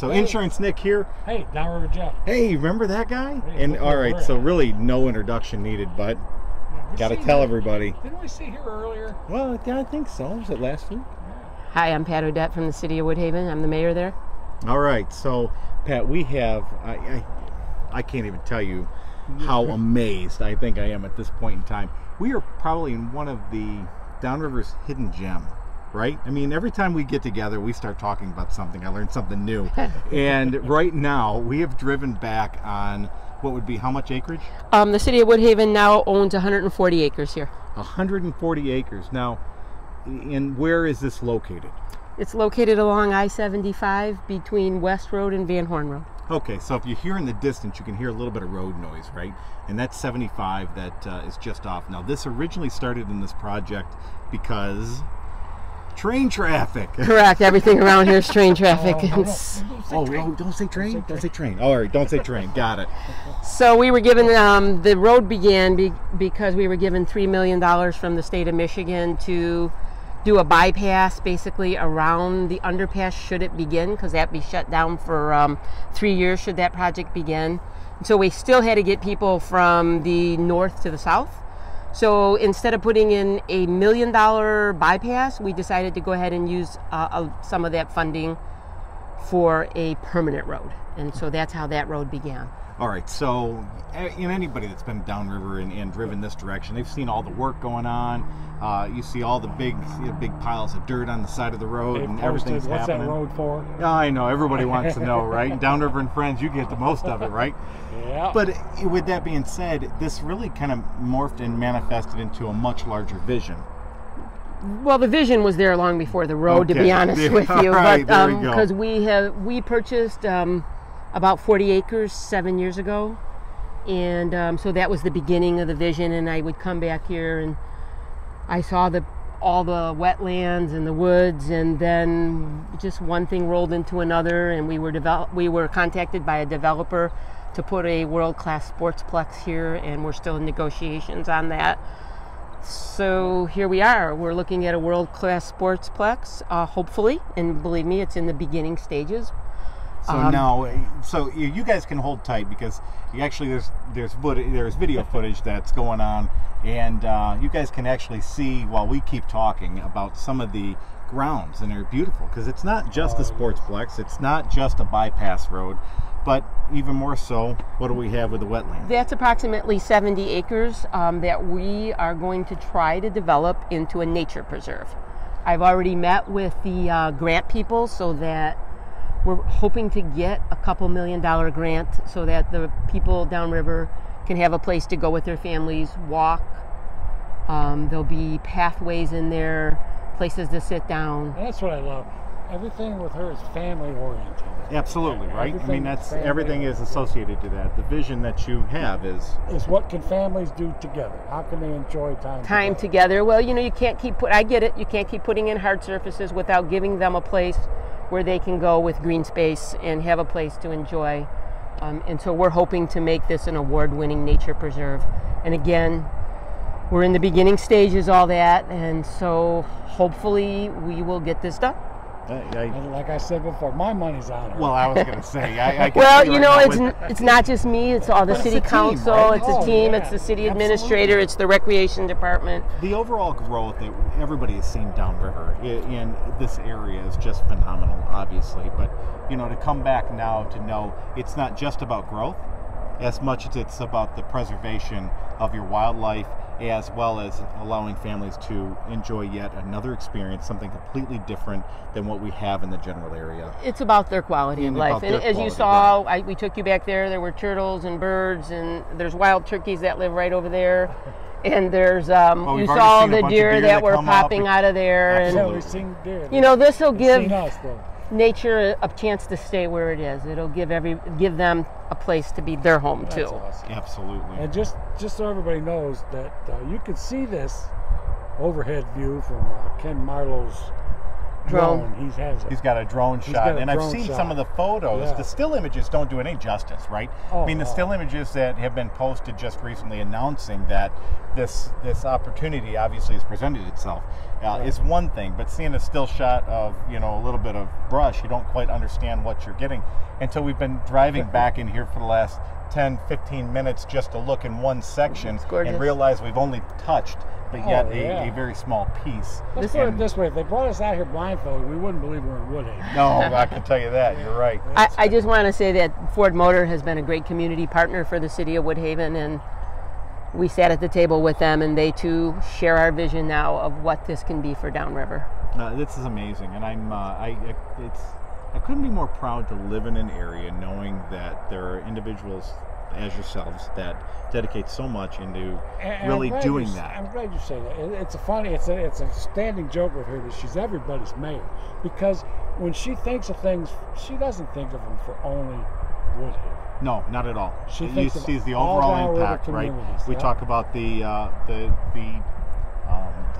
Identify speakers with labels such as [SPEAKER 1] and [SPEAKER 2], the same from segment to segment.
[SPEAKER 1] So Insurance Nick here.
[SPEAKER 2] Hey, Downriver Jeff.
[SPEAKER 1] Hey, remember that guy?
[SPEAKER 2] Hey,
[SPEAKER 1] and all right, so really no introduction needed, but got to tell everybody.
[SPEAKER 2] Didn't we see here earlier?
[SPEAKER 1] Well, yeah, I think so. Was it last week?
[SPEAKER 3] Hi, I'm Pat Odette from the city of Woodhaven. I'm the mayor there.
[SPEAKER 1] All right, so Pat, we have, I can't even tell you how amazed I think I am at this point in time. We are probably in one of the Downriver's hidden gem, right? I mean, every time we get together, we start talking about something. I learned something new. And right now, we have driven back on what would be how much acreage?
[SPEAKER 3] The city of Woodhaven now owns 140 acres here.
[SPEAKER 1] 140 acres. Now, and where is this located?
[SPEAKER 3] It's located along I-75 between West Road and Van Horn Road.
[SPEAKER 1] Okay, so if you hear in the distance, you can hear a little bit of road noise, right? And that's 75 that is just off. Now, this originally started in this project because train traffic.
[SPEAKER 3] Correct. Everything around here is train traffic.
[SPEAKER 1] Don't say train. Don't say train. All right, don't say train. Got it.
[SPEAKER 3] So we were given, the road began because we were given $3 million from the state of Michigan to do a bypass basically around the underpass should it begin, because that'd be shut down for 3 years should that project begin. So we still had to get people from the north to the south. So instead of putting in a $1 million bypass, we decided to go ahead and use some of that funding for a permanent road. And so that's how that road began.
[SPEAKER 1] All right, so anybody that's been downriver and driven this direction, they've seen all the work going on. You see all the big piles of dirt on the side of the road, and everything's happening.
[SPEAKER 2] What's that road for?
[SPEAKER 1] Yeah, I know, everybody wants to know, right? Downriver and Friends, you get the most of it, right?
[SPEAKER 2] Yeah.
[SPEAKER 1] But with that being said, this really kind of morphed and manifested into a much larger vision.
[SPEAKER 3] Well, the vision was there long before the road, to be honest with you.
[SPEAKER 1] Right,
[SPEAKER 3] but because we purchased about 40 acres 7 years ago, and so that was the beginning of the vision. And I would come back here and I saw all the wetlands and the woods, and then just one thing rolled into another, and we were contacted by a developer to put a world-class sportsplex here, and we're still in negotiations on that. So here we are. We're looking at a world-class sportsplex, hopefully, and believe me, it's in the beginning stages.
[SPEAKER 1] So now, you guys can hold tight, because actually there's video footage that's going on, and you guys can actually see while we keep talking about some of the grounds, and they're beautiful because it's not just a sportsplex, it's not just a bypass road, but even more so, what do we have with the wetlands?
[SPEAKER 3] That's approximately 70 acres that we are going to try to develop into a nature preserve. I've already met with the grant people, so that we're hoping to get a couple $1 million grant so that the people downriver can have a place to go with their families, walk. There'll be pathways in there, places to sit down.
[SPEAKER 2] That's what I love. Everything with her is family oriented.
[SPEAKER 1] Absolutely, right? I mean, everything is associated to that. The vision that you have is
[SPEAKER 2] what can families do together? How can they enjoy time
[SPEAKER 3] together? Well, you can't I get it. You can't keep putting in hard surfaces without giving them a place where they can go with green space and have a place to enjoy. And so we're hoping to make this an award-winning nature preserve. And again, we're in the beginning stages, all that, and so hopefully we will get this done.
[SPEAKER 2] And like I said before, my money's on it.
[SPEAKER 1] Well, I was going to say,
[SPEAKER 3] it's not just me, it's all the city council, right? It's a team, it's the city administrator, it's the recreation department.
[SPEAKER 1] The overall growth that everybody has seen downriver in this area is just phenomenal, obviously. But, to come back now to know it's not just about growth as much as it's about the preservation of your wildlife, as well as allowing families to enjoy yet another experience, something completely different than what we have in the general area.
[SPEAKER 3] It's about their quality of life. And as you saw, we took you back there were turtles and birds, and there's wild turkeys that live right over there. And there's, you saw the deer that were popping out of there.
[SPEAKER 1] Absolutely.
[SPEAKER 2] And, seen deer.
[SPEAKER 3] This will give nature a chance to stay where it is. It'll give them a place to be their home too.
[SPEAKER 2] Awesome.
[SPEAKER 1] Absolutely.
[SPEAKER 2] And just so everybody knows that you can see this overhead view from Ken Marlowe's drone.
[SPEAKER 1] He's got a drone shot, and I've seen some of the photos. Yeah. The still images don't do any justice, right? The still images that have been posted just recently announcing that this opportunity obviously has presented itself. is one thing, but seeing a still shot of, you know, a little bit of brush, you don't quite understand what you're getting until we've been driving back in here for the last 10, 15 minutes just to look in one section and realize we've only touched, but yet a very small piece.
[SPEAKER 2] Let's put it this way, if they brought us out here blindfolded, we wouldn't believe we're in Woodhaven.
[SPEAKER 1] No, I can tell you that. You're right.
[SPEAKER 3] I just want to say that Ford Motor has been a great community partner for the city of Woodhaven, and we sat at the table with them, and they too share our vision now of what this can be for Downriver.
[SPEAKER 1] This is amazing, and I couldn't be more proud to live in an area knowing that there are individuals as yourselves that dedicate so much into really doing that.
[SPEAKER 2] I'm glad you say that. It's a standing joke with her that she's everybody's mayor, because when she thinks of things, she doesn't think of them for only Woodhaven.
[SPEAKER 1] No, not at all.
[SPEAKER 2] She
[SPEAKER 1] sees the overall impact, right? We talk about the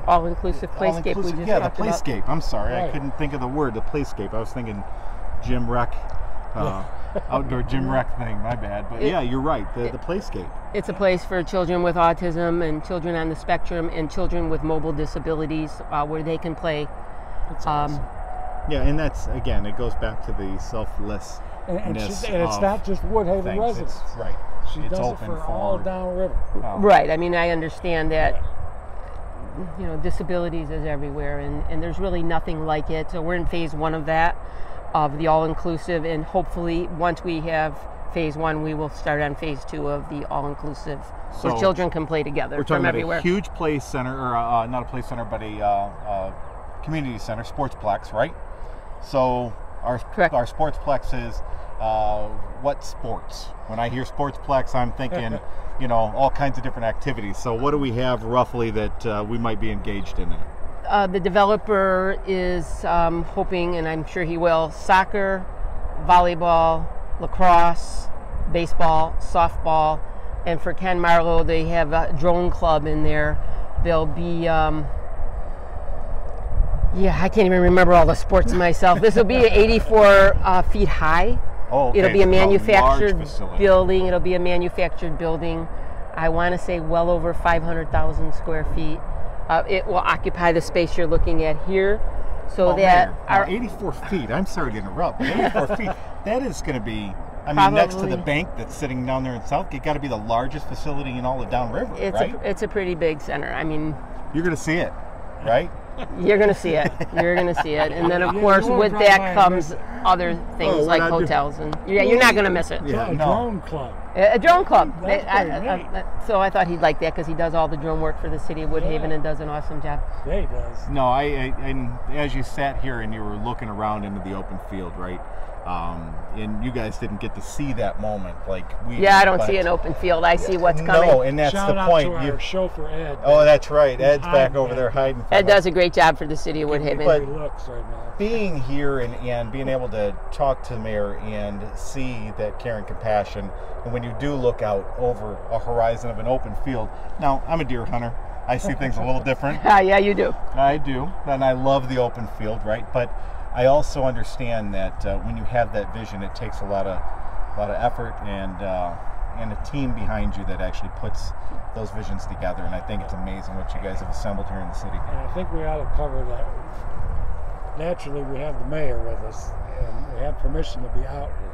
[SPEAKER 3] all-inclusive playscape.
[SPEAKER 1] The playscape. I'm sorry, I couldn't think of the word. The playscape. I was thinking gym rec, outdoor gym rec thing. My bad. But yeah, you're right. The playscape.
[SPEAKER 3] It's a place for children with autism and children on the spectrum and children with mobile disabilities where they can play.
[SPEAKER 2] That's awesome.
[SPEAKER 1] Yeah, and that's, again, it goes back to the selfless.
[SPEAKER 2] And it's not just Woodhaven residents.
[SPEAKER 1] Right.
[SPEAKER 2] She does it for all Downriver.
[SPEAKER 3] Right. I mean, I understand that, you know, disabilities is everywhere, and there's really nothing like it. So we're in phase 1 of that, of the all-inclusive, and hopefully once we have phase 1, we will start on phase 2 of the all-inclusive, where children can play together from everywhere.
[SPEAKER 1] We're talking about a huge play center, or not a play center, but a community center, Sportsplex, right? So our Sportsplex is what sports? When I hear Sportsplex, I'm thinking, you know, all kinds of different activities. So what do we have roughly that we might be engaged in there?
[SPEAKER 3] The developer is hoping, and I'm sure he will, soccer, volleyball, lacrosse, baseball, softball, and for Ken Marlowe, they have a drone club in there. There'll be I can't even remember all the sports myself. This will be 84 feet high.
[SPEAKER 1] Oh, okay.
[SPEAKER 3] It'll be a manufactured building. It'll be a manufactured building. I want to say well over 500,000 square feet. It will occupy the space you're looking at here. So that
[SPEAKER 1] our 84 feet. I'm sorry to interrupt. 84 feet. That is going to be. I mean, next to the bank that's sitting down there in Southgate, got to be the largest facility in all of Downriver, right?
[SPEAKER 3] It's a pretty big center. I mean,
[SPEAKER 1] you're going to see it, right?
[SPEAKER 3] You're going to see it. You're going to see it. And then, of course, with that comes other things like hotels. And you're not going to miss it.
[SPEAKER 2] Yeah, a drone club.
[SPEAKER 3] A drone club.
[SPEAKER 2] That's
[SPEAKER 3] so I thought he'd like that because he does all the drone work for the city of Woodhaven and does an awesome job.
[SPEAKER 2] Yeah, he does.
[SPEAKER 1] No, and as you sat here and you were looking around into the open field, right? And you guys didn't get to see that moment like we did,
[SPEAKER 3] I don't see an open field. I see what's coming.
[SPEAKER 1] No, and that's
[SPEAKER 2] Shout
[SPEAKER 1] the point.
[SPEAKER 2] Out to our chauffeur Ed.
[SPEAKER 1] Oh, that's right. Ed's back over there hiding.
[SPEAKER 3] Ed does a great job for the city of Woodhaven.
[SPEAKER 2] But looks right now.
[SPEAKER 1] Being here and being able to talk to the mayor and see that care and compassion, and when you do look out over a horizon of an open field. Now, I'm a deer hunter. I see things a little different.
[SPEAKER 3] Yeah, you do.
[SPEAKER 1] I do, and I love the open field, right? But I also understand that when you have that vision, it takes a lot of effort and a team behind you that actually puts those visions together. And I think it's amazing what you guys have assembled here in the city.
[SPEAKER 2] And I think we ought to cover that. Naturally, we have the mayor with us, and we have permission to be out here.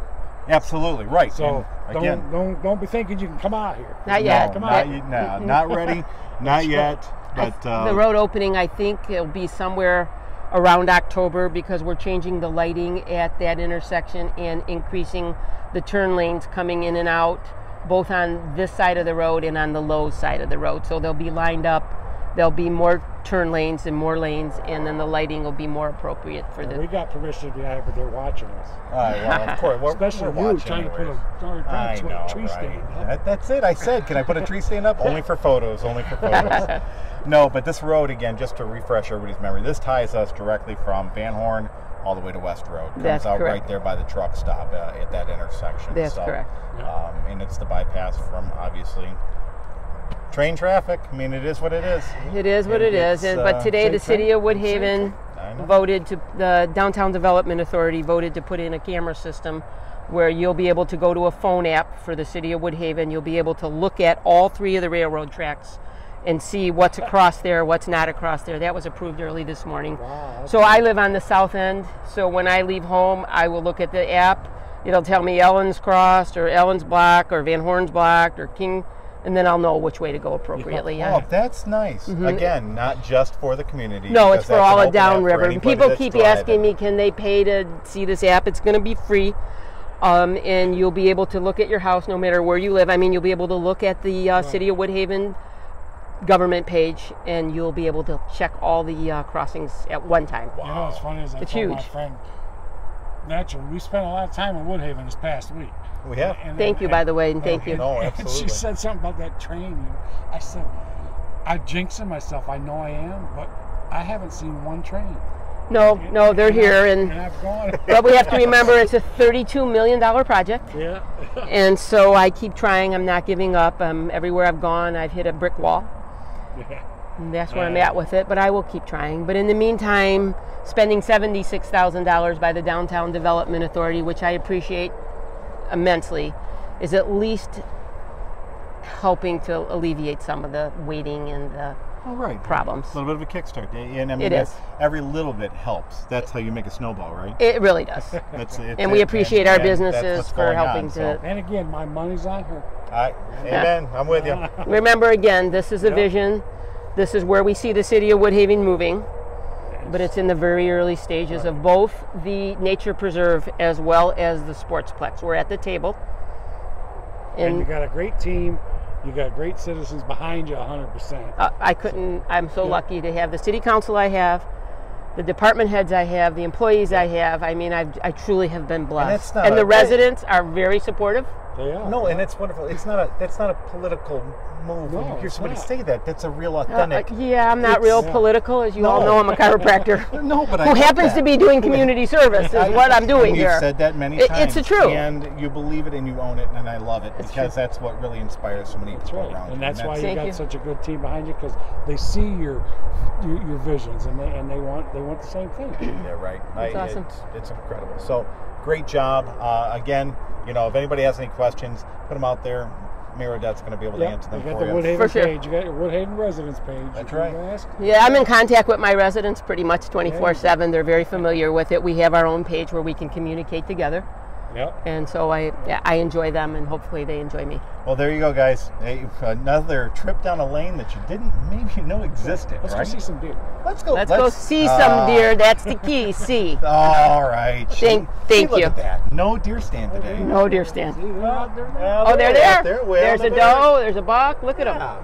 [SPEAKER 1] Absolutely right.
[SPEAKER 2] So don't be thinking you can come out here.
[SPEAKER 3] Not yet.
[SPEAKER 1] Not ready. Not yet. But
[SPEAKER 3] the road opening, I think it'll be somewhere around October because we're changing the lighting at that intersection and increasing the turn lanes coming in and out, both on this side of the road and on the Lowe's side of the road. So they'll be lined up. There'll be more turn lanes and more lanes, and then the lighting will be more appropriate for
[SPEAKER 2] We got permission to be out here, but they're watching us.
[SPEAKER 1] Well, of course.
[SPEAKER 2] Especially you trying to put a tree stand up.
[SPEAKER 1] That's it. I said, can I put a tree stand up? Only for photos. Only for photos. No, but this road, again, just to refresh everybody's memory, this ties us directly from Van Horn all the way to West Road.
[SPEAKER 3] That's
[SPEAKER 1] out
[SPEAKER 3] correct.
[SPEAKER 1] Right there by the truck stop at that intersection.
[SPEAKER 3] That's correct.
[SPEAKER 1] And it's the bypass from, obviously, train traffic. I mean, it is what it is.
[SPEAKER 3] It is what it is. But today, the city of Woodhaven the Downtown Development Authority voted to put in a camera system where you'll be able to go to a phone app for the city of Woodhaven. You'll be able to look at all 3 of the railroad tracks and see what's across there, what's not across there. That was approved early this morning.
[SPEAKER 2] Wow.
[SPEAKER 3] So I live on the south end, so when I leave home, I will look at the app. It'll tell me Ellen's crossed, or Ellen's blocked, or Van Horn's blocked, or King, and then I'll know which way to go appropriately. Yeah.
[SPEAKER 1] Oh, that's nice. Again, not just for the community.
[SPEAKER 3] No, it's
[SPEAKER 1] because
[SPEAKER 3] for
[SPEAKER 1] that's
[SPEAKER 3] all
[SPEAKER 1] an
[SPEAKER 3] of
[SPEAKER 1] open app for
[SPEAKER 3] Downriver.
[SPEAKER 1] anybody
[SPEAKER 3] People
[SPEAKER 1] that's
[SPEAKER 3] keep
[SPEAKER 1] driving.
[SPEAKER 3] asking me, can they pay to see this app? It's going to be free, and you'll be able to look at your house no matter where you live. I mean, you'll be able to look at the City of Woodhaven government page, and you'll be able to check all the crossings at one time.
[SPEAKER 2] You know what's funny is I
[SPEAKER 3] It's
[SPEAKER 2] told my
[SPEAKER 3] huge.
[SPEAKER 2] friend, naturally, we spent a lot of time in Woodhaven this past week.
[SPEAKER 1] We have.
[SPEAKER 3] Thank you, by the way, and thank you.
[SPEAKER 1] No,
[SPEAKER 2] And
[SPEAKER 1] absolutely.
[SPEAKER 2] she said something about that train. I said, I'm jinxing myself. I know I am, but I haven't seen one train.
[SPEAKER 3] No, they're here,
[SPEAKER 2] And
[SPEAKER 3] and
[SPEAKER 2] I've gone.
[SPEAKER 3] but we have to remember it's a $32 million project,
[SPEAKER 2] Yeah.
[SPEAKER 3] and so I keep trying. I'm not giving up. Everywhere I've gone, I've hit a brick wall.
[SPEAKER 2] Yeah.
[SPEAKER 3] And that's where I'm at with it, but I will keep trying. But in the meantime, spending $76,000 by the Downtown Development Authority, which I appreciate immensely, is at least helping to alleviate some of the waiting and the
[SPEAKER 1] All right.
[SPEAKER 3] problems.
[SPEAKER 1] A little bit of a kickstart. And I mean,
[SPEAKER 3] It is.
[SPEAKER 1] every little bit helps. That's how you make a snowball, right?
[SPEAKER 3] It really does. And we appreciate our
[SPEAKER 1] that's
[SPEAKER 3] businesses
[SPEAKER 1] what's
[SPEAKER 3] for
[SPEAKER 1] going
[SPEAKER 3] helping
[SPEAKER 1] on,
[SPEAKER 3] to.
[SPEAKER 2] And again, my money's on her.
[SPEAKER 1] Amen. I'm with you.
[SPEAKER 3] Remember, again, this is a
[SPEAKER 2] Yep.
[SPEAKER 3] vision. This is where we see the city of Woodhaven moving, but it's in the very early stages of both the nature preserve as well as the Sportsplex. We're at the table.
[SPEAKER 2] And you got a great team. You got great citizens behind you 100%.
[SPEAKER 3] I'm so lucky to have the city council I have, the department heads I have, the employees I have. I mean, I truly have been blessed.
[SPEAKER 1] not
[SPEAKER 3] And the
[SPEAKER 1] a-
[SPEAKER 3] residents are very supportive.
[SPEAKER 2] They are.
[SPEAKER 1] No, and it's wonderful. That's not a political move.
[SPEAKER 2] No,
[SPEAKER 1] When you hear
[SPEAKER 2] it's
[SPEAKER 1] somebody
[SPEAKER 2] not.
[SPEAKER 1] say that, that's a real authentic.
[SPEAKER 3] Yeah, I'm not real political. As you all
[SPEAKER 1] No.
[SPEAKER 3] know, I'm a chiropractor
[SPEAKER 1] No, but I
[SPEAKER 3] who
[SPEAKER 1] get
[SPEAKER 3] happens
[SPEAKER 1] that.
[SPEAKER 3] to be doing community service is what I'm doing
[SPEAKER 1] and
[SPEAKER 3] here.
[SPEAKER 1] You've said that many
[SPEAKER 3] It's
[SPEAKER 1] times.
[SPEAKER 3] the truth.
[SPEAKER 1] And you believe it and you own it, and I love it because that's what really inspires so many
[SPEAKER 2] That's
[SPEAKER 1] people
[SPEAKER 2] right.
[SPEAKER 1] around
[SPEAKER 2] And
[SPEAKER 1] you.
[SPEAKER 2] that's why you
[SPEAKER 3] Thank
[SPEAKER 2] got
[SPEAKER 3] you.
[SPEAKER 2] such a good team behind you, because they see your visions and they want the same thing.
[SPEAKER 1] Yeah, right.
[SPEAKER 3] That's awesome.
[SPEAKER 1] It's incredible. So great job. Again, if anybody has any questions, put them out there. Mayor Odette's going to be able to answer them
[SPEAKER 2] You got
[SPEAKER 1] for
[SPEAKER 2] the
[SPEAKER 1] you.
[SPEAKER 2] Woodhaven
[SPEAKER 3] For sure.
[SPEAKER 2] page. You got your Woodhaven residents page.
[SPEAKER 1] That's
[SPEAKER 2] You can
[SPEAKER 1] right.
[SPEAKER 2] go ask.
[SPEAKER 3] Yeah, I'm in contact with my residents pretty much 24/7. They're very familiar with it. We have our own page where we can communicate together.
[SPEAKER 2] Yep.
[SPEAKER 3] And so I enjoy them, and hopefully they enjoy me.
[SPEAKER 1] Well, there you go, guys. Another trip down a lane that you didn't maybe know existed,
[SPEAKER 2] Let's
[SPEAKER 1] right?
[SPEAKER 2] go see some deer.
[SPEAKER 1] Let's go.
[SPEAKER 3] Let's go see some deer. That's the key. See.
[SPEAKER 1] All right.
[SPEAKER 3] Thank
[SPEAKER 1] Look
[SPEAKER 3] you.
[SPEAKER 1] at that. No deer stand today.
[SPEAKER 3] No deer stand.
[SPEAKER 2] See, they're out there now.
[SPEAKER 1] Well,
[SPEAKER 3] Oh, they're
[SPEAKER 1] out
[SPEAKER 3] there.
[SPEAKER 1] way
[SPEAKER 3] There's
[SPEAKER 1] out
[SPEAKER 3] a
[SPEAKER 1] there.
[SPEAKER 3] doe. There's a buck. Look at them.
[SPEAKER 1] Yeah.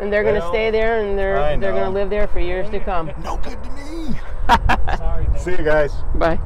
[SPEAKER 3] And they're going to
[SPEAKER 1] Well,
[SPEAKER 3] stay there, and
[SPEAKER 1] I
[SPEAKER 3] they're going to
[SPEAKER 1] know.
[SPEAKER 3] live there for years to come.
[SPEAKER 1] No good to me.
[SPEAKER 2] Sorry, Dave.
[SPEAKER 1] See you guys.
[SPEAKER 3] Bye.